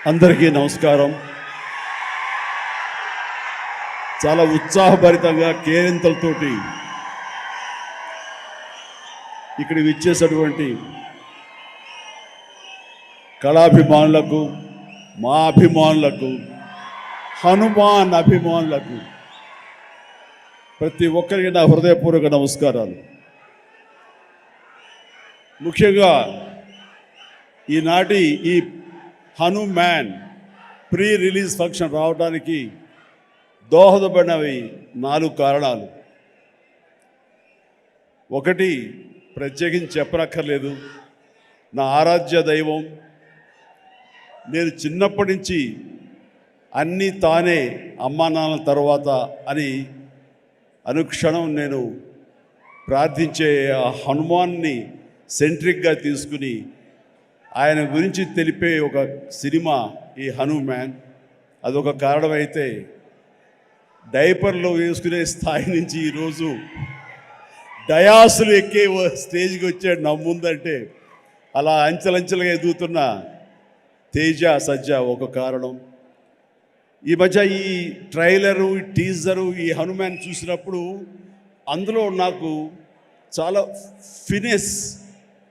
అందరికీ నమస్కారం. చాలా ఉత్సాహభరితంగా కేరింతలతోటి ఇక్కడ విచ్చేసినటువంటి కళాభిమానులకు, మా అభిమానులకు, హనుమాన్ అభిమానులకు ప్రతి ఒక్కరికి నా హృదయపూర్వక నమస్కారాలు. ముఖ్యంగా ఈనాటి ఈ హనుమాన్ ప్రీ రిలీజ్ ఫంక్షన్ రావడానికి దోహదపడినవి 4 కారణాలు. ఒకటి, ప్రత్యేకించి చెప్పనక్కర్లేదు, నా ఆరాధ్య దైవం. నేను చిన్నప్పటి నుంచి అన్నీ తానే అమ్మా నాన్న తర్వాత అని అనుక్షణం నేను ప్రార్థించే ఆ హనుమాన్ని సెంట్రిక్గా తీసుకుని ఆయన గురించి తెలిపే ఒక సినిమా ఈ హనుమాన్. అదొక కారణమైతే డైపర్లో వేసుకునే స్థాయి నుంచి ఈరోజు డయాసులు ఎక్కే స్టేజ్కి వచ్చాడు నా ముందంటే అలా అంచెలంచెలుగా ఎదుగుతున్న తేజ సజ్జ ఒక కారణం. ఈ మధ్య ఈ ట్రైలరు, ఈ టీజరు, ఈ హనుమాన్ చూసినప్పుడు అందులో నాకు చాలా ఫినిష్,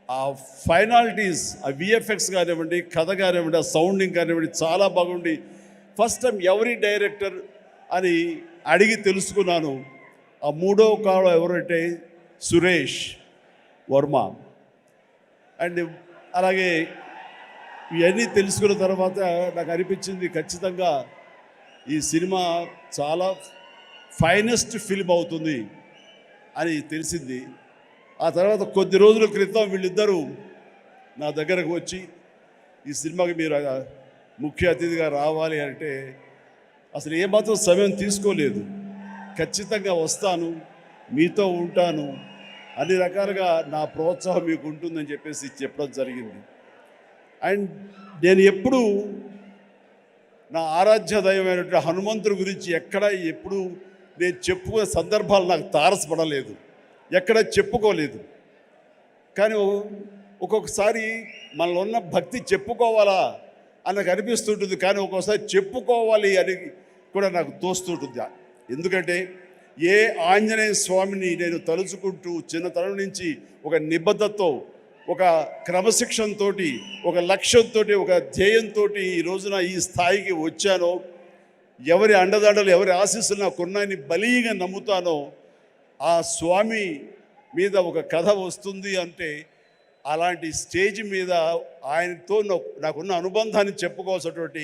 ఆ ఫైనాలిటీస్, ఆ విఎఫ్ఎక్స్ కానివ్వండి, కథ కానివ్వండి, ఆ సౌండింగ్ కానివ్వండి చాలా బాగుండి ఫస్ట్ టైం ఎవరి డైరెక్టర్ అని అడిగి తెలుసుకున్నాను. ఆ 3వ కాలం ఎవరంటే సురేష్ వర్మ. అండ్ అలాగే ఇవన్నీ తెలుసుకున్న తర్వాత నాకు అనిపించింది ఖచ్చితంగా ఈ సినిమా చాలా ఫైనెస్ట్ ఫిల్మ్ అవుతుంది అని తెలిసింది. ఆ తర్వాత కొద్ది రోజుల క్రితం వీళ్ళిద్దరూ నా దగ్గరకు వచ్చి ఈ సినిమాకి మీరు ముఖ్య అతిథిగా రావాలి అంటే అసలు ఏమాత్రం సమయం తీసుకోలేదు. ఖచ్చితంగా వస్తాను, మీతో ఉంటాను, అన్ని రకాలుగా నా ప్రోత్సాహం మీకు ఉంటుందని చెప్పేసి చెప్పడం జరిగింది. అండ్ నేను ఎప్పుడు నా ఆరాధ్య దైవమైనటువంటి హనుమంతుడి గురించి ఎప్పుడు నేను చెప్పుకునే సందర్భాలు నాకు తారసపడలేదు, ఎక్కడ చెప్పుకోలేదు. కానీ ఒక్కొక్కసారి మనలో ఉన్న భక్తి చెప్పుకోవాలా అని నాకు అనిపిస్తుంటుంది, కానీ ఒక్కొక్కసారి చెప్పుకోవాలి అని కూడా నాకు తోస్తుంటుంది. ఎందుకంటే ఏ ఆంజనేయ స్వామిని నేను తలుచుకుంటూ చిన్నతనం నుంచి ఒక నిబద్ధతతో, ఒక క్రమశిక్షణతో, ఒక లక్ష్యంతో, ఒక ధ్యేయంతో ఈ రోజున ఈ స్థాయికి వచ్చానో, ఎవరి అండదండలు, ఎవరి ఆశీస్సులు నాకున్నాయని బలీగా నమ్ముతానో, ఆ స్వామి మీద ఒక కథ వస్తుంది అంటే అలాంటి స్టేజ్ మీద ఆయనతో నాకున్న అనుబంధాన్ని చెప్పుకోవాల్సినటువంటి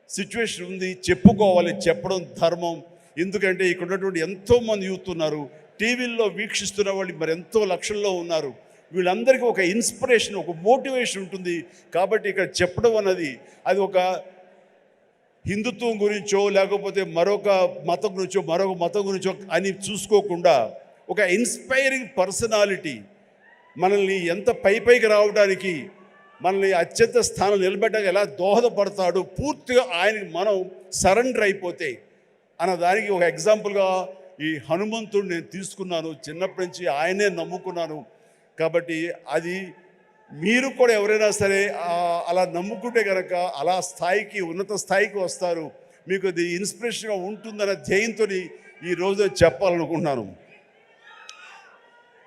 సిచ్యువేషన్ ఉంది. చెప్పుకోవాలి, చెప్పడం ధర్మం. ఎందుకంటే ఇక్కడ ఉన్నటువంటి ఎంతోమంది యూత్ ఉన్నారు, టీవీల్లో వీక్షిస్తున్న వాళ్ళు మరి ఎంతో లక్షల్లో ఉన్నారు. వీళ్ళందరికీ ఒక ఇన్స్పిరేషన్, ఒక మోటివేషన్ ఉంటుంది. కాబట్టి ఇక్కడ చెప్పడం అన్నది అది ఒక హిందుత్వం గురించో లేకపోతే మరొక మతం గురించో అని చూసుకోకుండా ఒక ఇన్స్పైరింగ్ పర్సనాలిటీ మనల్ని ఎంత పైకి రావడానికి, మనల్ని అత్యంత స్థానం నిలబెట్టడానికి ఎలా దోహదపడతాడు, పూర్తిగా ఆయనకి మనం సరెండర్ అయిపోతే అన్నదానికి ఒక ఎగ్జాంపుల్గా ఈ హనుమంతుడు నేను తీసుకున్నాను. చిన్నప్పటి నుంచి ఆయనే నమ్ముకున్నాను. కాబట్టి అది మీరు కూడా ఎవరైనా సరే అలా నమ్ముకుంటే కనుక అలా స్థాయికి, ఉన్నత స్థాయికి వస్తారు. మీకు అది ఇన్స్పిరేషన్గా ఉంటుందన్న ధ్యేయంతో ఈరోజు చెప్పాలనుకుంటున్నాను.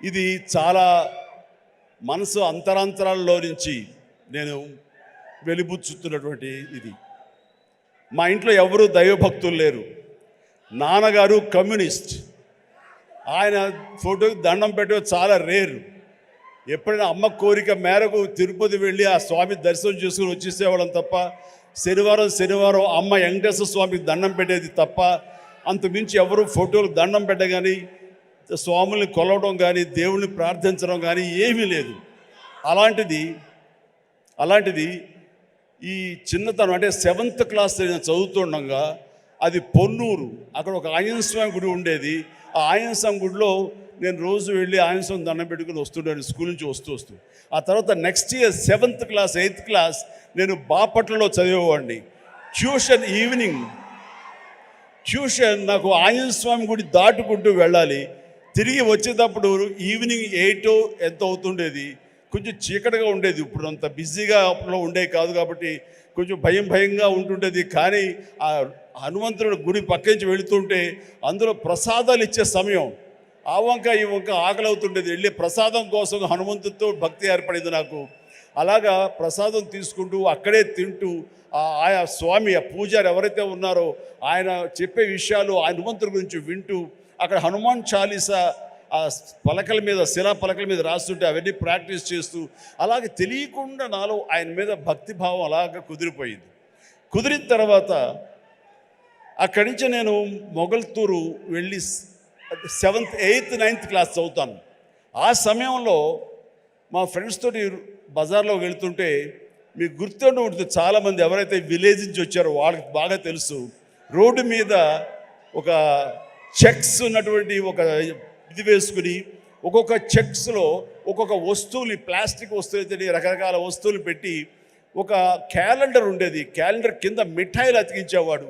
ఇది చాలా మనసు అంతరాంతరాల్లో నుంచి నేను వెలిబుచ్చుతున్నటువంటి ఇది. మా ఇంట్లో ఎవరు దైవభక్తులు లేరు. నాన్నగారు కమ్యూనిస్ట్, ఆయన ఫోటోకి దండం పెట్టడం చాలా రేరు. ఎప్పుడైనా అమ్మ కోరిక మేరకు తిరుపతి వెళ్ళి ఆ స్వామి దర్శనం చేసుకుని వచ్చేసేవాళ్ళం తప్ప, శనివారం అమ్మ వెంకటేశ్వర స్వామికి దండం పెట్టేది తప్ప, అంతమించి ఎవరు ఫోటోలకు దండం పెట్టగాని, స్వాముల్ని కొలవడం కానీ, దేవుణ్ణి ప్రార్థించడం కానీ ఏమీ లేదు. అలాంటిది ఈ చిన్నతనం అంటే 7th క్లాస్ నేను చదువుతుండగా అది పొన్నూరు, అక్కడ ఒక ఆంజనేయ స్వామి గుడి ఉండేది. ఆ ఆంజనేయ స్వామి గుడిలో నేను రోజు వెళ్ళి ఆంజనేయ స్వామి దండం పెట్టుకుని వస్తుంటాను స్కూల్ నుంచి వస్తూ. ఆ తర్వాత next year 7th class 8th class నేను బాపట్లలో చదివేవాడిని. ట్యూషన్ నాకు ఆంజనేయ స్వామి గుడి దాటుకుంటూ వెళ్ళాలి. తిరిగి వచ్చేటప్పుడు ఈవినింగ్ 8 ఎంత అవుతుండేది. కొంచెం చీకటిగా ఉండేది. ఇప్పుడు అంత బిజీగా అప్పుడు ఉండే కాదు కాబట్టి కొంచెం భయంగా ఉంటుండేది. కానీ ఆ హనుమంతుడి గుడి పక్క నుంచి వెళుతుంటే అందులో ప్రసాదాలు ఇచ్చే సమయం, ఆ వంక ఈ వంక ఆకలి అవుతుండేది. వెళ్ళి ప్రసాదం కోసం హనుమంతుడితో భక్తి ఏర్పడింది నాకు. అలాగా ప్రసాదం తీసుకుంటూ అక్కడే తింటూ ఆయా స్వామి, ఆ పూజారి ఎవరైతే ఉన్నారో ఆయన చెప్పే విషయాలు ఆ హనుమంతుడి గురించి వింటూ అక్కడ హనుమాన్ చాలీసా ఆ పలకల మీద, శిలా పలకల మీద రాస్తుంటే అవన్నీ ప్రాక్టీస్ చేస్తూ అలాగే తెలియకుండా నాలో ఆయన మీద భక్తిభావం అలాగ కుదిరిపోయింది. కుదిరిన తర్వాత అక్కడి నుంచి నేను మొగల్తూరు వెళ్ళి 7th 8th 9th క్లాస్ చదువుతాను. ఆ సమయంలో మా ఫ్రెండ్స్ తోటి బజార్లో వెళ్తుంటే మీకు గుర్తుండి ఉంటుంది, చాలామంది ఎవరైతే విలేజ్ నుంచి వచ్చారో వాళ్ళకి బాగా తెలుసు, రోడ్డు మీద ఒక చెక్స్ ఉన్నటువంటి ఒక ఇది వేసుకుని ఒక్కొక్క చెక్స్లో ఒక్కొక్క వస్తువులు, ప్లాస్టిక్ వస్తువులు, రకరకాల వస్తువులు పెట్టి ఒక క్యాలెండర్ ఉండేది. క్యాలెండర్ కింద మిఠాయిలు అతికించేవాడు.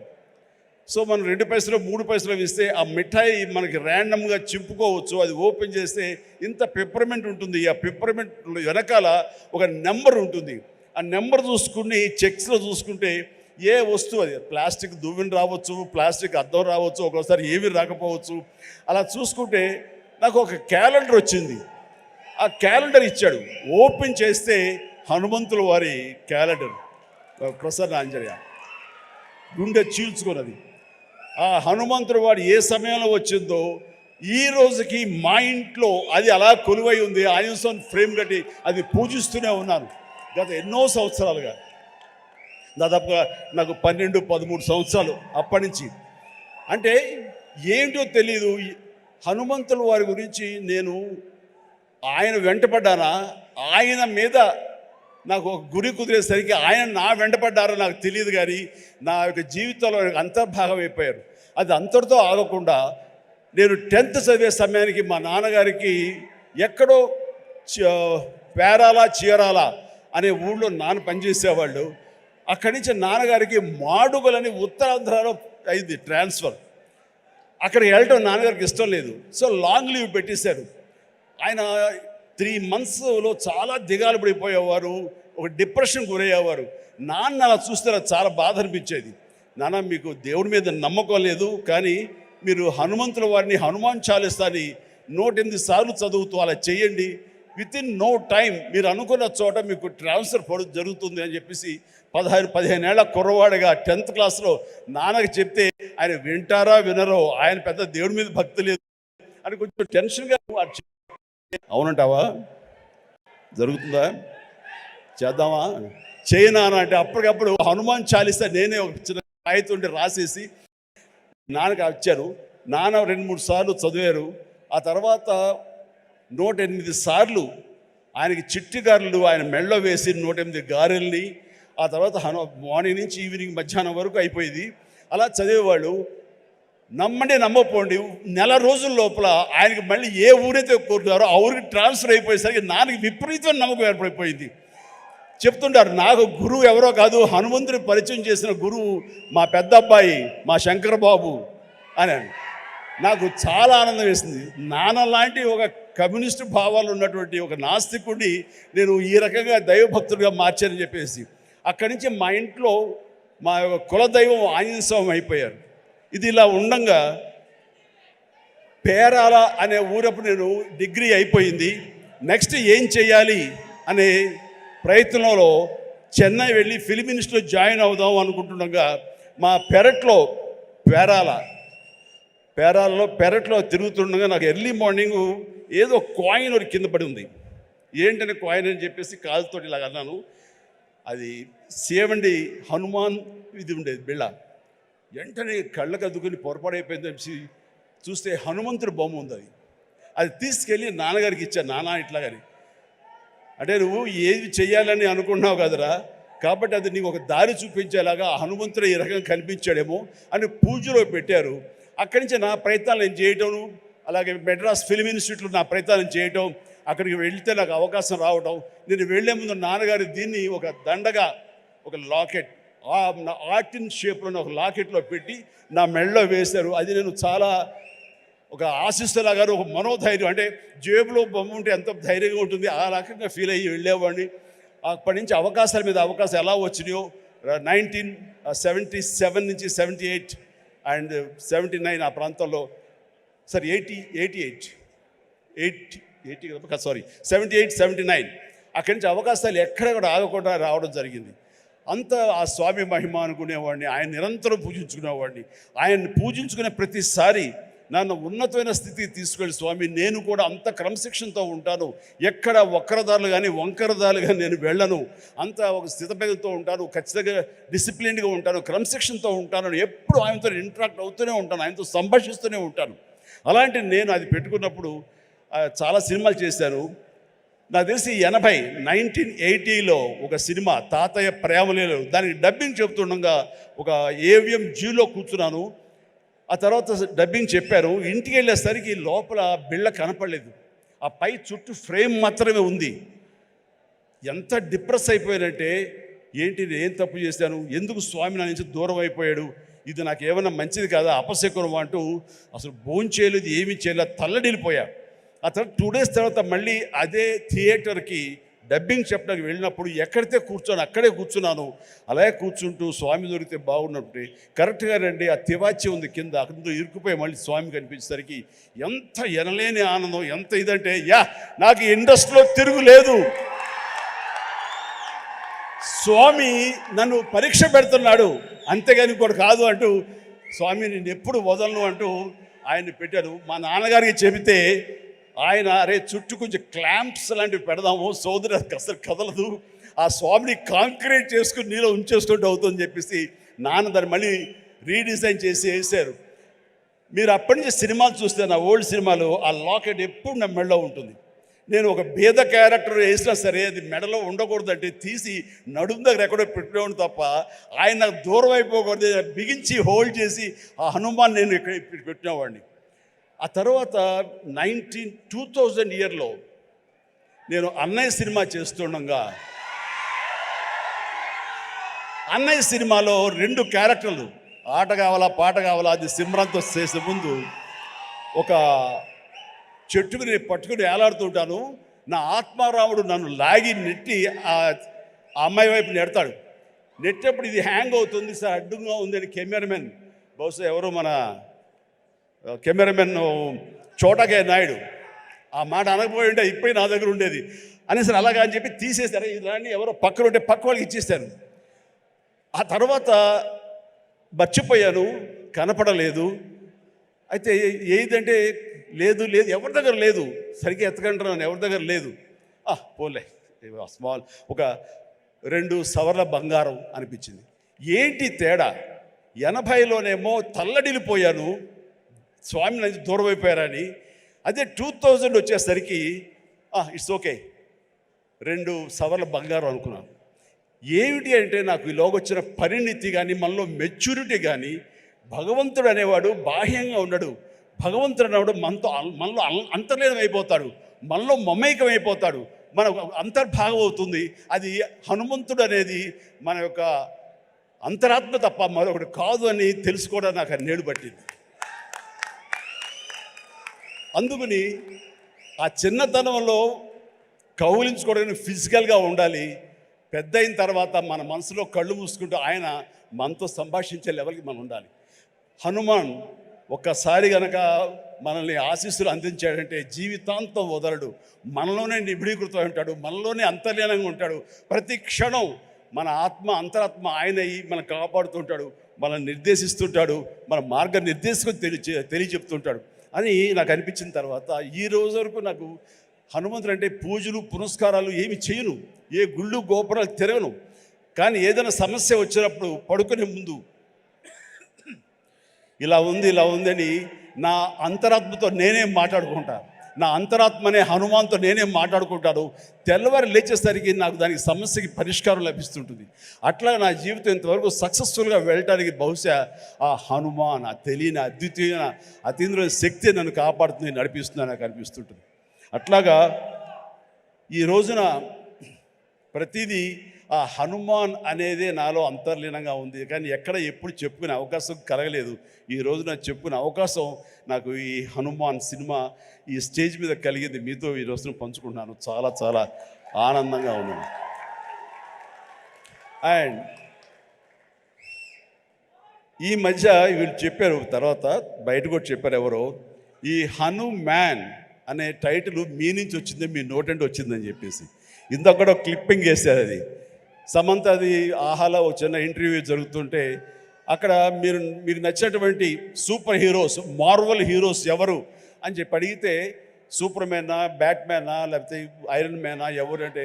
సో మనం 2 పైసలు 3 పైసలు ఇస్తే ఆ మిఠాయి మనకి ర్యాండమ్గా చింపుకోవచ్చు. అది ఓపెన్ చేస్తే ఇంత పెప్పర్మెంట్ ఉంటుంది. ఆ పెప్పర్మెంట్ వెనకాల ఒక నెంబర్ ఉంటుంది. ఆ నెంబర్ చూసుకుని చెక్స్లో చూసుకుంటే ఏ వస్తువు, అది ప్లాస్టిక్ దువ్వెన రావచ్చు, ప్లాస్టిక్ అద్దం రావచ్చు, ఒక్కోసారి ఏమీ రాకపోవచ్చు. అలా చూసుకుంటే నాకు ఒక క్యాలెండర్ వచ్చింది. ఆ క్యాలెండర్ ఇచ్చాడు. ఓపెన్ చేస్తే హనుమంతుల వారి క్యాలెండర్, ప్రసన్న ఆంజనేయ, గుండె చీల్చుకున్నది. ఆ హనుమంతుడు వాడు ఏ సమయంలో వచ్చిందో ఈ రోజుకి మా ఇంట్లో అది అలా కొలువై ఉంది. ఆంజనేయ ఫ్రేమ్ కట్టి అది పూజిస్తూనే ఉన్నాను గత ఎన్నో సంవత్సరాలుగా. దాదాపుగా నాకు 12-13 సంవత్సరాలు అప్పటి నుంచి. అంటే ఏంటో తెలీదు, హనుమంతుల వారి గురించి నేను ఆయన వెంటపడ్డానా, ఆయన మీద నాకు ఒక గురి కుదిరేసరికి ఆయన నా వెంటపడ్డారో నాకు తెలియదు. కానీ నా యొక్క జీవితంలో అంతర్భాగం అయిపోయారు. అది అంతటితో ఆగకుండా నేను 10th చదివే సమయానికి మా నాన్నగారికి ఎక్కడో పేరాల చీరాల అనే ఊళ్ళో నాన్న పనిచేసేవాళ్ళు. అక్కడి నుంచి నాన్నగారికి మాడుగులని ఉత్తరాంధ్రలో అయింది ట్రాన్స్ఫర్. అక్కడికి వెళ్ళటం నాన్నగారికి ఇష్టం లేదు. సో లాంగ్ లీవ్ పెట్టేశారు. ఆయన 3 monthsలో చాలా దిగాలు పడిపోయేవారు, ఒక డిప్రెషన్ గురయ్యేవారు. నాన్న అలా చూస్తే నాకు చాలా బాధ అనిపించేది. నాన్న, మీకు దేవుడి మీద నమ్మకం లేదు, కానీ మీరు హనుమంతుల వారిని, హనుమాన్ చాలీసాని 108 సార్లు చదువుతూ అలా చేయండి. వితిన్ నో టైం మీరు అనుకున్న చోట మీకు ట్రాన్స్ఫర్ జరుగుతుంది అని చెప్పేసి 15 ఏళ్ల కుర్రవాడిగా 10th క్లాస్లో నాన్నకి చెప్తే ఆయన వింటారా వినరో, ఆయన పెద్ద దేవుడి మీద భక్తి లేదు అని కొంచెం టెన్షన్గా, అవునంటావా, జరుగుతుందా, చేద్దామా, చేయనా అంటే అప్పటికప్పుడు హనుమాన్ చాలీసా నేనే ఒక చిన్న కాగితం రాసేసి నాన్నకి వచ్చారు. నాన్న 2-3 సార్లు చదివారు. ఆ తర్వాత 108 సార్లు ఆయనకి చిట్టి గారెలు ఆయన మెళ్ళో వేసి 108 గారెల్ని, ఆ తర్వాత మార్నింగ్ నుంచి ఈవినింగ్ మధ్యాహ్నం వరకు అయిపోయింది. అలా చదివేవాళ్ళు. నమ్మండి నమ్మపోండి, 1 రోజుల లోపల ఆయనకి మళ్ళీ ఏ ఊరైతే కోరుతారో ఆ ఊరికి ట్రాన్స్ఫర్ అయిపోయేసరికి నాన్నకి విపరీతమైన నమ్మకం ఏర్పడిపోయింది. చెప్తుంటారు, నాకు గురువు ఎవరో కాదు, హనుమంతుని పరిచయం చేసిన గురువు మా పెద్ద అబ్బాయి, మా శంకర్ బాబు అని. నాకు చాలా ఆనందం వేసింది. నాన్న లాంటి ఒక కమ్యూనిస్టు భావాలు ఉన్నటువంటి ఒక నాస్తికుడిని నేను ఈ రకంగా దైవభక్తుడిగా మార్చానని చెప్పేసి అక్కడి నుంచి మా ఇంట్లో మా కులదైవం ఆంజనేయ స్వామి అయిపోయారు. ఇది ఇలా ఉండంగా పేరాల అనే ఊరప్పుడు నేను డిగ్రీ అయిపోయింది. నెక్స్ట్ ఏం చేయాలి అనే ప్రయత్నంలో చెన్నై వెళ్ళి ఫిలిం ఇన్స్టిట్యూట్లో జాయిన్ అవుదాం అనుకుంటుండగా మా పెరట్లో తిరుగుతుండగా నాకు ఎర్లీ మార్నింగ్ ఏదో కాయిన్ ఒకటి కింద పడి ఉంది. ఏంటనే కాయిన్ అని చెప్పేసి కాలుతోటి ఇలాగ అన్నాను. అది సేవండి హనుమాన్ ఇది ఉండేది బిళ్ళ. వెంటనే కళ్ళకు అద్దుకుని పొరపాడైపోయింది చెప్పి చూస్తే హనుమంతుడి బొమ్మ ఉంది. అది తీసుకెళ్ళి నాన్నగారికి ఇచ్చాను. నాన్న ఇట్లాగని, అంటే నువ్వు ఏది చెయ్యాలని అనుకున్నావు కదరా, కాబట్టి అది నీకు ఒక దారి చూపించేలాగా హనుమంతుడు ఈ రకంగా కనిపించాడేమో అని పూజలో పెట్టారు. అక్కడి నుంచి నా ప్రయత్నాలు నేను చేయటం, అలాగే మెడ్రాస్ ఫిలిం ఇన్స్టిట్యూట్లో నా ప్రయత్నాలు చేయటం, అక్కడికి వెళ్తే నాకు అవకాశం రావటం. నేను వెళ్లే ముందు నాన్నగారు దీన్ని ఒక దండగా, ఒక లాకెట్, ఆర్టిన్ షేప్లో ఒక లాకెట్లో పెట్టి నా మెడలో వేశారు. అది నేను చాలా ఒక ఆశిస్తులా గారు ఒక మనోధైర్యం, అంటే జేబులో బొమ్మ ఉంటే ఎంత ధైర్యంగా ఉంటుంది ఆ రకంగా ఫీల్ అయ్యి వెళ్ళేవాడిని. అప్పటి నుంచి అవకాశాల మీద అవకాశం ఎలా వచ్చినాయో 1977 నుంచి 78 అండ్ 79 ఆ ప్రాంతంలో, సారీ 78 79 అక్కడి నుంచి అవకాశాలు ఎక్కడ కూడా ఆగకుండా రావడం జరిగింది. అంత ఆ స్వామి మహిమ అనుకునేవాడిని, ఆయన నిరంతరం పూజించుకునేవాడిని. ఆయన పూజించుకునే ప్రతిసారి నన్ను ఉన్నతమైన స్థితికి తీసుకెళ్ళి స్వామి నేను కూడా అంత క్రమశిక్షణతో ఉంటాను, ఎక్కడ వక్రదారులు కానీ వంకరదారులు కానీ నేను వెళ్ళను, అంత ఒక స్థితభేదంతో ఉంటాను, ఖచ్చితంగా డిసిప్లిన్గా ఉంటాను, క్రమశిక్షణతో ఉంటాను, ఎప్పుడు ఆయనతో ఇంటరాక్ట్ అవుతూనే ఉంటాను, ఆయనతో సంభాషిస్తూనే ఉంటాను. అలాంటి నేను అది పెట్టుకున్నప్పుడు చాలా సినిమాలు చేశాను. నాకు తెలిసి 1980లో ఒక సినిమా తాతయ్య ప్రేమలేలు, దానికి డబ్బింగ్ చెప్తుండగా ఒక ఏవిఎం జీలో కూర్చున్నాను. ఆ తర్వాత డబ్బింగ్ చెప్పారు. ఇంటికి వెళ్ళేసరికి లోపల బిళ్ళ కనపడలేదు, ఆ పై చుట్టూ ఫ్రేమ్ మాత్రమే ఉంది. ఎంత డిప్రెస్ అయిపోయానంటే, ఏంటి ఏం తప్పు చేశాను, ఎందుకు స్వామి నా నుంచి దూరం అయిపోయాడు, ఇది నాకు ఏమైనా మంచిది కాదా, అపశకునం అంటూ అసలు భోంచేయలేదు, ఏమీ చేయలేదు, తల్లడిల్లిపోయా. ఆ తర్వాత 2 days తర్వాత మళ్ళీ అదే థియేటర్కి డబ్బింగ్ చెప్పడానికి వెళ్ళినప్పుడు ఎక్కడితే కూర్చొని అక్కడే కూర్చున్నాను. అలాగే కూర్చుంటూ స్వామి దొరికితే బాగున్నట్టు కరెక్ట్గా రండి, ఆ తివాచి ఉంది కింద, అక్కడ ఇరుక్కుపోయి మళ్ళీ స్వామి కనిపించేసరికి ఎంత ఎనలేని ఆనందం, ఎంత ఇదంటే నాకు ఇండస్ట్రీలో తిరుగులేదు, స్వామి నన్ను పరీక్ష పెడుతున్నాడు, అంతేగాని ఇంకోటి కాదు అంటూ స్వామి నేను ఎప్పుడు వదలను అంటూ ఆయన్ని పెట్టాను. మా నాన్నగారికి చెబితే ఆయన అరే చుట్టూ కొంచెం క్లాంప్స్ లాంటివి పెడదాము, సోదరు అసలు కదలదు, ఆ స్వామిని కాంక్రీట్ చేసుకుని నీలో ఉంచేస్తుంటే అవుతుందని చెప్పేసి నాన్న దాన్ని మళ్ళీ రీడిజైన్ చేసి వేశారు. మీరు అప్పటి నుంచి సినిమాలు చూస్తే, నా ఓల్డ్ సినిమాలు, ఆ లాకెట్ ఎప్పుడు నా మెడలో ఉంటుంది. నేను ఒక భేద క్యారెక్టర్ వేసినా సరే అది మెడలో ఉండకూడదంటే తీసి నడుము దగ్గర ఎక్కడో పెట్టేవాడు తప్ప, ఆయన నాకు దూరం అయిపోకూడదు, బిగించి హోల్డ్ చేసి ఆ హనుమాన్ నేను ఇక్కడ పెట్టినవాడిని. ఆ తర్వాత 2000 ఇయర్లో నేను అన్నయ్య సినిమా చేస్తుండగా, అన్నయ్య సినిమాలో 2 క్యారెక్టర్లు, ఆట కావాలా పాట కావాలా, అది సిమ్రంతో చేసే ముందు ఒక చెట్టుకు నేను పట్టుకుని ఏలాడుతుంటాను. నా ఆత్మారాముడు నన్ను లాగి నెట్టి ఆ అమ్మాయి వైపు నెడతాడు. నెట్టేప్పుడు ఇది హ్యాంగ్ అవుతుంది సార్, అడ్డుగా ఉందని కెమెరామెన్, బహుశా ఎవరు మన కెమెరామెన్ చోటకే నాయుడు ఆ మాట అనకపోయి ఉంటే ఇప్పుడు నా దగ్గర ఉండేది అనేసి అలాగా అని చెప్పి తీసేశారు. ఇలాంటి ఎవరో పక్కన ఉంటే పక్క వాళ్ళకి ఇచ్చేస్తాను. ఆ తర్వాత మర్చిపోయాను, కనపడలేదు. అయితే ఏదంటే లేదు ఎవరి దగ్గర లేదు, సరిగ్గా ఎత్తకంటున్నాను, ఎవరి దగ్గర లేదు. పోలే స్మాల్ ఒక 2 సవర్ల బంగారం అనిపించింది. ఏంటి తేడా, 80లోనేమో తల్లడిల్లిపోయాను, స్వామి నుంచి దూరం అయిపోయారని. అదే 2000 వచ్చేసరికి ఇట్స్ ఓకే, 2 సవర్ల బంగారం అనుకున్నాను. ఏమిటి అంటే నాకు ఈలోగొచ్చిన పరిణితి కానీ మనలో మెచ్యూరిటీ కానీ, భగవంతుడు అనేవాడు బాహ్యంగా ఉండడు, భగవంతుడు అనేవాడు మనలో అంతర్లీనం అయిపోతాడు, మనలో మమైకం అయిపోతాడు, మన అంతర్భాగం అవుతుంది. అది హనుమంతుడు అనేది మన యొక్క అంతరాత్మ తప్ప మరొకటి కాదు అని తెలుసుకోవడం నాకు నేడు పట్టింది. అందుకని ఆ చిన్నతనంలో కౌలించుకోవడానికి ఫిజికల్గా ఉండాలి, పెద్ద అయిన తర్వాత మన మనసులో కళ్ళు మూసుకుంటూ ఆయన మనతో సంభాషించే లెవెల్కి మనం ఉండాలి. హనుమాన్ ఒక్కసారి గనక మనల్ని ఆశీస్సులు అందించాడంటే జీవితాంతం వదలడు, మనలోనే నిబిడీకృతం ఉంటాడు, మనలోనే అంతర్లీనంగా ఉంటాడు. ప్రతి క్షణం మన ఆత్మ అంతరాత్మ ఆయన మనం కాపాడుతుంటాడు, మనల్ని నిర్దేశిస్తుంటాడు, మన మార్గ నిర్దేశం తెలియచెప్తుంటాడు అని నాకు అనిపించిన తర్వాత ఈ రోజు వరకు నాకు హనుమంతుడు అంటే పూజలు పునస్కారాలు ఏమి చేయను, ఏ గుళ్ళు గోపురాలు తిరగను. కానీ ఏదైనా సమస్య వచ్చినప్పుడు పడుకునే ముందు ఇలా ఉంది అని నా అంతరాత్మతో నేనే మాట్లాడుకుంటా, నా అంతరాత్మనే హనుమాన్తో నేనే మాట్లాడుకుంటాను. తెల్లవారు లేచేసరికి నాకు దానికి సమస్యకి పరిష్కారం లభిస్తుంటుంది. అట్లా నా జీవితం ఇంతవరకు సక్సెస్ఫుల్గా వెళ్ళటానికి బహుశా ఆ హనుమాన్, ఆ తెలియని అద్వితీయమైన అతీంద్రమైన శక్తి నన్ను కాపాడుతుంది, నడిపిస్తుంది నాకు అనిపిస్తుంటుంది. అట్లాగా ఈ రోజున ప్రతిదీ ఆ హనుమాన్ అనేది నాలో అంతర్లీనంగా ఉంది, కానీ ఎక్కడ ఎప్పుడు చెప్పుకునే అవకాశం కలగలేదు. ఈ రోజు నాకు చెప్పుకునే అవకాశం నాకు ఈ హనుమాన్ సినిమా ఈ స్టేజ్ మీద కలిగింది. మీతో ఈ రోజున పంచుకుంటున్నాను. చాలా చాలా ఆనందంగా ఉన్నాను. అండ్ ఈ మధ్య వీళ్ళు చెప్పారు, తర్వాత బయట కూడా చెప్పారు ఎవరో, ఈ హనుమాన్ అనే టైటిల్ మీ నుంచి వచ్చింది, మీ నోటంటే వచ్చిందని చెప్పేసి ఇందాక కూడా క్లిప్పింగ్ వేశారు. అది సమంత, అది ఆహాలో ఒక చిన్న ఇంటర్వ్యూ జరుగుతుంటే అక్కడ మీకు నచ్చినటువంటి సూపర్ హీరోస్, మార్వల్ హీరోస్ ఎవరు అని చెప్పి అడిగితే సూపర్ మ్యానా, బ్యాట్మ్యానా, లేకపోతే ఐరన్ మ్యానా ఎవరు అంటే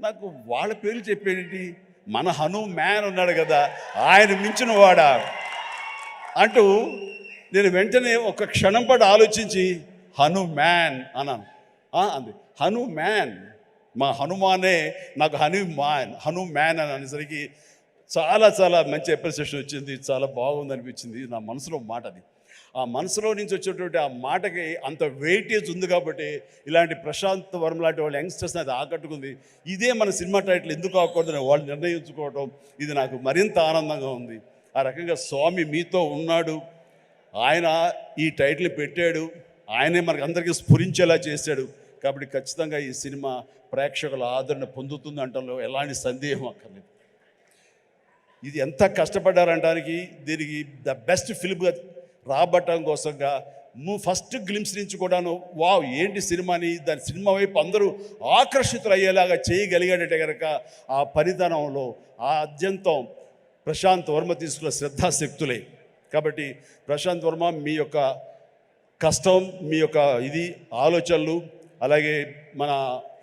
నాకు వాళ్ళ పేర్లు చెప్పేటి, మన హనుమాన్ ఉన్నాడు కదా, ఆయన మించిన వాడా అంటూ నేను వెంటనే ఒక క్షణం పాటు ఆలోచించి హనుమాన్ అన్నాను. అంది హనుమాన్, మా హనుమానే నాకు హనుమాన్ అని అనేసరికి చాలా చాలా మంచి అప్రిసియేషన్ వచ్చింది. చాలా బాగుంది అనిపించింది. నా మనసులో మాట అది. ఆ మనసులో నుంచి వచ్చేటువంటి ఆ మాటకి అంత వెయిటేజ్ ఉంది కాబట్టి ఇలాంటి ప్రశాంత్ వర్మ లాంటి వాళ్ళ యంగ్స్టర్స్ని అది ఆకట్టుకుంది. ఇదే మన సినిమా టైటిల్ ఎందుకు కాకూడదని వాళ్ళు నిర్ణయించుకోవడం, ఇది నాకు మరింత ఆనందంగా ఉంది. ఆ రకంగా స్వామి మీతో ఉన్నాడు, ఆయన ఈ టైటిల్ పెట్టాడు, ఆయనే మనకు అందరికీ స్ఫురించేలా చేశాడు. కాబట్టి ఖచ్చితంగా ఈ సినిమా ప్రేక్షకుల ఆదరణ పొందుతుంది అంటంలో ఎలాంటి సందేహం అక్కర్లేదు. ఇది ఎంత కష్టపడ్డారంటానికి, దీనికి ద బెస్ట్ ఫిల్మ్గా రాబట్టడం కోసంగా ఫస్ట్ గ్లిమ్స్ నుంచి కూడాను వావ్ ఏంటి సినిమాని, దాని సినిమా వైపు అందరూ ఆకర్షితులు అయ్యేలాగా చేయగలిగాడంటే కనుక ఆ పరిధానంలో ఆ అత్యంతం ప్రశాంత్ వర్మ తీసుకున్న శ్రద్ధాశక్తులే. కాబట్టి ప్రశాంత్ వర్మ మీ యొక్క కష్టం, మీ యొక్క ఇది ఆలోచనలు, అలాగే మన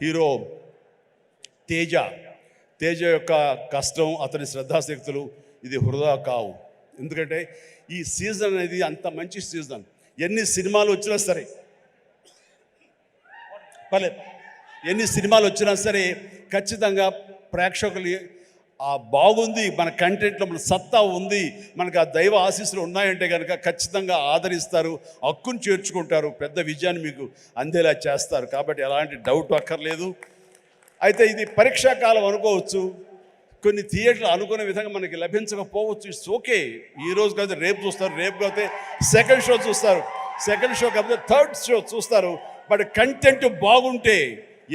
హీరో తేజ యొక్క కష్టం, అతని శ్రద్ధాశక్తులు ఇది వృధా కావు. ఎందుకంటే ఈ సీజన్ అనేది అంత మంచి సీజన్. ఎన్ని సినిమాలు వచ్చినా సరే ఎన్ని సినిమాలు వచ్చినా సరే ఖచ్చితంగా ప్రేక్షకులు బాగుంది, మన కంటెంట్లో మన సత్తా ఉంది, మనకు ఆ దైవ ఆశీస్సులు ఉన్నాయంటే కనుక ఖచ్చితంగా ఆదరిస్తారు, హక్కును చేర్చుకుంటారు, పెద్ద విజయాన్ని మీకు అందేలా చేస్తారు. కాబట్టి ఎలాంటి డౌట్ అక్కర్లేదు. అయితే ఇది పరీక్షాకాలం అనుకోవచ్చు, కొన్ని థియేటర్లు అనుకునే విధంగా మనకి లభించకపోవచ్చు. It's okay. ఈరోజు కాదు రేపు చూస్తారు, రేపు కాకపోతే సెకండ్ షో చూస్తారు, సెకండ్ షో కాకపోతే థర్డ్ షో చూస్తారు. బట్ కంటెంట్ బాగుంటే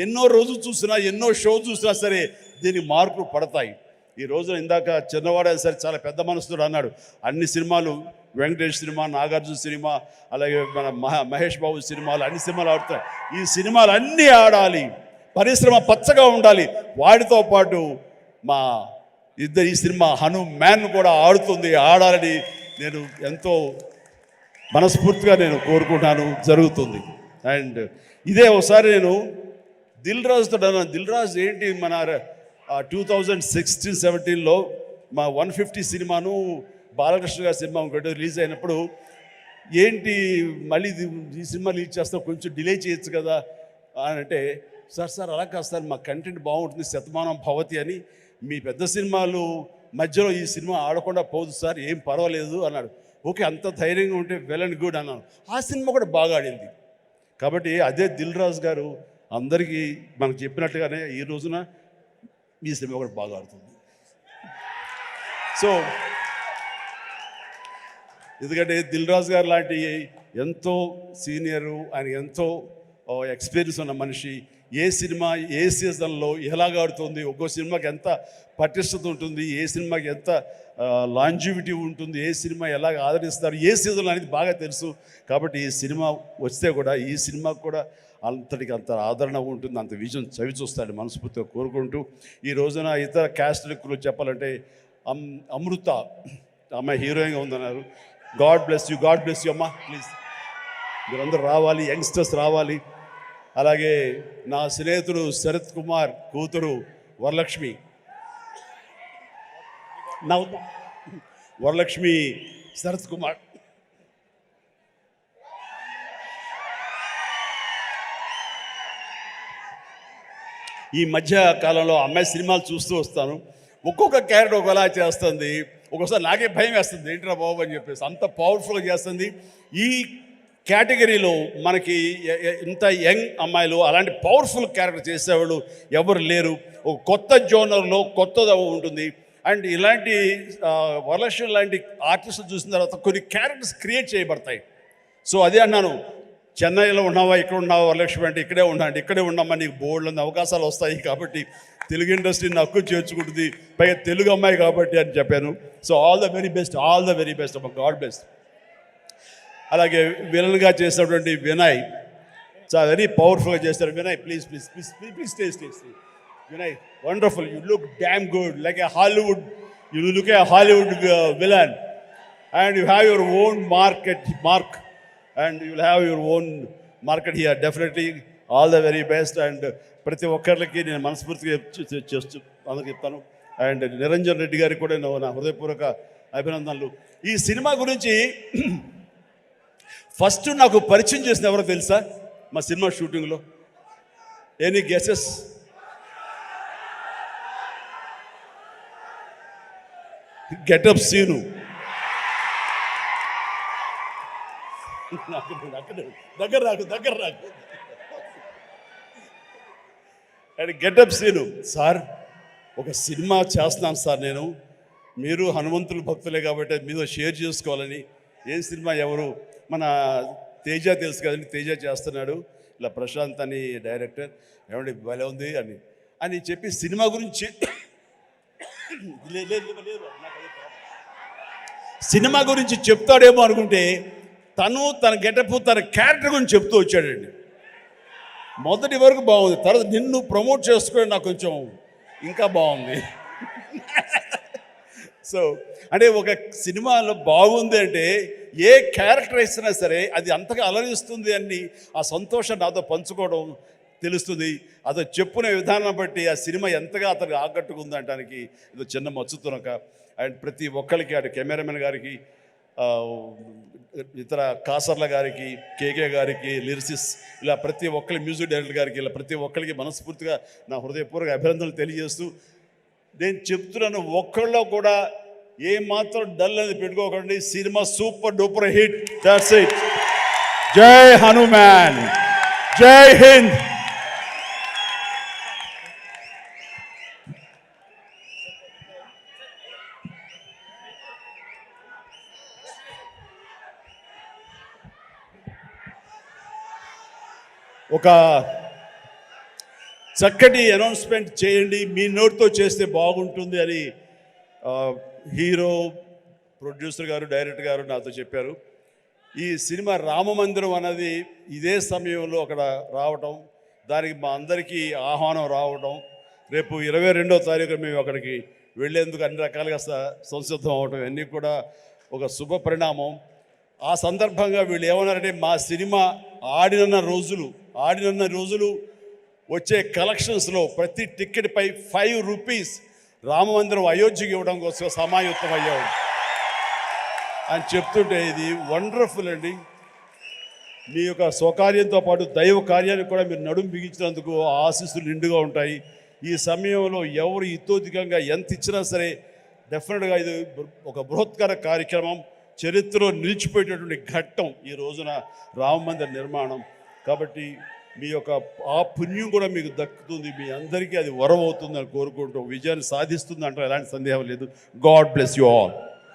ఎన్నో రోజులు చూసినా, ఎన్నో షో చూసినా సరే దీనికి మార్కులు పడతాయి. ఈ రోజున ఇందాక చిన్నవాడే సరే చాలా పెద్ద మనసుతో అన్నాడు, అన్ని సినిమాలు వెంకటేష్ సినిమా, నాగార్జున సినిమా, అలాగే మన మహేష్ బాబు సినిమాలు, అన్ని సినిమాలు ఆడుతాయి. ఈ సినిమాలు అన్నీ ఆడాలి, పరిశ్రమ పచ్చగా ఉండాలి. వాటితో పాటు మా ఈ సినిమా హనుమాన్ కూడా ఆడాలని నేను ఎంతో మనస్ఫూర్తిగా నేను కోరుకుంటాను, జరుగుతుంది. అండ్ ఇదే ఒకసారి నేను దిల్ రాజుతో అన్నాను, దిల్ రాజు ఏంటి మన 2016-17లో మా 150 సినిమాను బాలకృష్ణ గారి సినిమా ఒకటి రిలీజ్ అయినప్పుడు ఏంటి మళ్ళీ ఈ సినిమా రిలీజ్ చేస్తాం, కొంచెం డిలే చేయొచ్చు కదా అని అంటే, సార్ అలా కాదు సార్, మా కంటెంట్ బాగుంటుంది, శతమానం భవతి అని, మీ పెద్ద సినిమాలు మధ్యలో ఈ సినిమా ఆడకుండా పోదు సార్, ఏం పర్వాలేదు అన్నాడు. ఓకే, అంత ధైర్యంగా ఉంటే వెల్ అండ్ గుడ్ అన్నాను. ఆ సినిమా కూడా బాగా ఆడింది. కాబట్టి అదే దిల్ రాజు గారు అందరికీ మనకు చెప్పినట్టుగానే ఈ రోజున ఈ సినిమా కూడా బాగా ఆడుతుంది. సో ఎందుకంటే దిల్ రాజు గారు లాంటి ఎంతో సీనియరు, ఆయన ఎంతో ఎక్స్పీరియన్స్ ఉన్న మనిషి, ఏ సినిమా ఏ సీజన్లో ఎలాగ ఆడుతుంది, ఒక్కో సినిమాకి ఎంత పటిష్టత ఉంటుంది, ఏ సినిమాకి ఎంత లాంజివిటీ ఉంటుంది, ఏ సినిమా ఎలాగ ఆదరిస్తారు, ఏ సీజన్లో అనేది బాగా తెలుసు. కాబట్టి ఈ సినిమా వస్తే కూడా ఈ సినిమాకు కూడా అంతటికి అంత ఆదరణ ఉంటుంది, అంత విజయం చవి చూస్తాడు మనస్ఫూర్తిగా కోరుకుంటూ, ఈ రోజున ఇతర క్యాస్ట్లకు చెప్పాలంటే అమృత అమ్మాయి హీరోయిన్గా ఉందన్నారు. గాడ్ బ్లెస్ యూ అమ్మా, ప్లీజ్ మీరందరూ రావాలి, యంగ్స్టర్స్ రావాలి. అలాగే నా స్నేహితుడు శరత్ కుమార్ కూతురు వరలక్ష్మి శరత్ కుమార్, ఈ మధ్య కాలంలో అమ్మాయి సినిమాలు చూస్తూ వస్తాను, ఒక్కొక్క క్యారెక్టర్ ఒకలా చేస్తుంది. ఒక్కోసారి నాకే భయం వేస్తుంది, ఏంట్రా బాబు అని చెప్పేసి, అంత పవర్ఫుల్గా చేస్తుంది. ఈ కేటగిరీలో మనకి ఇంత యంగ్ అమ్మాయిలు అలాంటి పవర్ఫుల్ క్యారెక్టర్ చేసేవాళ్ళు ఎవరు లేరు. ఒక కొత్త జోనర్లో కొత్తగా ఉంటుంది. అండ్ ఇలాంటి వరలక్ష్మి లాంటి ఆర్టిస్టులు చూసిన తర్వాత కొన్ని క్యారెక్టర్స్ క్రియేట్ చేయబడతాయి. సో అదే అన్నాను, చెన్నైలో ఉన్నావా ఇక్కడ ఉన్నావా వరలక్ష్మి అంటే ఇక్కడే ఉన్నామా, నీకు బోల్డ్ అవకాశాలు వస్తాయి కాబట్టి తెలుగు ఇండస్ట్రీని హక్కు చేర్చుకుంటుంది, పైగా తెలుగు అమ్మాయి కాబట్టి అని చెప్పాను. So all the very best అమ్మ, గాడ్ బెస్ట్. అలాగే విలన్గా చేసినటువంటి వినయ్ చాలా వెరీ పవర్ఫుల్గా చేస్తారు. Vinay please stay. Vinay wonderful, you look damn good like A Hollywood, you look A Hollywood villain and you have your own mark and you will have your own market here. Definitely all the very best. And ప్రతి ఒక్కరికి నేను మనస్ఫూర్తిగా అందరికి చెప్తాను. And Niranjan Reddy గారికి కూడా నా హృదయపూర్వక అభినందనలు. ఈ సినిమా గురించి ఫస్ట్ నాకు పరిచయం చేసిన ఎవరో తెలుసా? మా సినిమా షూటింగ్లో ఎనీ గెసెస్? Getup scene. దగ్గర రాకు. And get up scene. సార్ ఒక సినిమా చేస్తున్నాను సార్ నేను, మీరు హనుమంతుల భక్తులే కాబట్టి మీతో షేర్ చేసుకోవాలని. ఏం సినిమా? ఎవరు? మన తేజ తెలుసు కదండి, తేజ చేస్తున్నాడు, ఇలా ప్రశాంత్ అని డైరెక్టర్, ఏమండి భలే ఉంది అని చెప్పి సినిమా గురించి సినిమా గురించి చెప్తాడేమో అనుకుంటే తన గెటప్ తన క్యారెక్టర్ గురించి చెప్తూ వచ్చాడండి. మొదటి వరకు బాగుంది, తర్వాత నిన్ను ప్రమోట్ చేసుకోవడం నాకు కొంచెం ఇంకా బాగుంది. సో అంటే ఒక సినిమాలో బాగుంది అంటే ఏ క్యారెక్టర్ ఇచ్చినా సరే అది అంతగా అలరిస్తుంది అని ఆ సంతోషం నాతో పంచుకోవడం తెలుస్తుంది. అతను చెప్పుకునే విధానం బట్టి ఆ సినిమా ఎంతగా అతనికి ఆకట్టుకుంది అనడానికి ఇది చిన్న మచ్చుతునక. అండ్ ప్రతి ఒక్కరికి, అటు కెమెరామెన్ గారికి, ఇతర కాసర్ల గారికి, కేకే గారికి, లిరిసిస్, ఇలా ప్రతి ఒక్కరి మ్యూజిక్ డైరెక్టర్ గారికి, ఇలా ప్రతి ఒక్కరికి మనస్ఫూర్తిగా నా హృదయపూర్వక అభినందనలు తెలియజేస్తూ నేను చెప్తున్నాను, ఒక్కళ్ళలో కూడా ఏమాత్రం డల్ అనేది పెట్టుకోకండి. Cinema super duper hit. That's it. జై హనుమాన్, జై హింద్. ఒక చక్కటి అనౌన్స్మెంట్ చేయండి, మీ నోట్తో చేస్తే బాగుంటుంది అని హీరో, ప్రొడ్యూసర్ గారు, డైరెక్టర్ గారు నాతో చెప్పారు. ఈ సినిమా రామమందిరం అన్నది ఇదే సమయంలో అక్కడ రావటం, దానికి మా అందరికీ ఆహ్వానం రావడం, రేపు 22వ తారీఖు మేము అక్కడికి వెళ్ళేందుకు అన్ని రకాలుగా సంసిద్ధం అవడం, ఇవన్నీ కూడా ఒక శుభ పరిణామం. ఆ సందర్భంగా వీళ్ళు ఏమన్నారంటే, మా సినిమా ఆడిన రోజులు వచ్చే కలెక్షన్స్లో ప్రతి టికెట్పై 5 రూపీస్ రామమందిరం అయోధ్యకి ఇవ్వడం కోసం సమాయుత్తం అయ్యాడు అని చెప్తుంటే ఇది వండర్ఫుల్ అండి. మీ యొక్క స్వకార్యంతో పాటు దైవ కార్యానికి కూడా మీరు నడుము బిగించినందుకు ఆశీస్సులు నిండుగా ఉంటాయి. ఈ సమయంలో ఎవరు ఇతోధికంగా ఎంత ఇచ్చినా సరే డెఫినెట్గా ఇది ఒక బృహత్కర కార్యక్రమం, చరిత్రలో నిలిచిపోయేటటువంటి ఘట్టం ఈ రోజున రామమందిర నిర్మాణం. కాబట్టి మీ యొక్క ఆ పుణ్యం కూడా మీకు దక్కుతుంది, మీ అందరికీ అది వరం అవుతుందని కోరుకుంటూ విజయాన్ని సాధిస్తుంది అంటే ఎలాంటి సందేహం లేదు. God bless you all.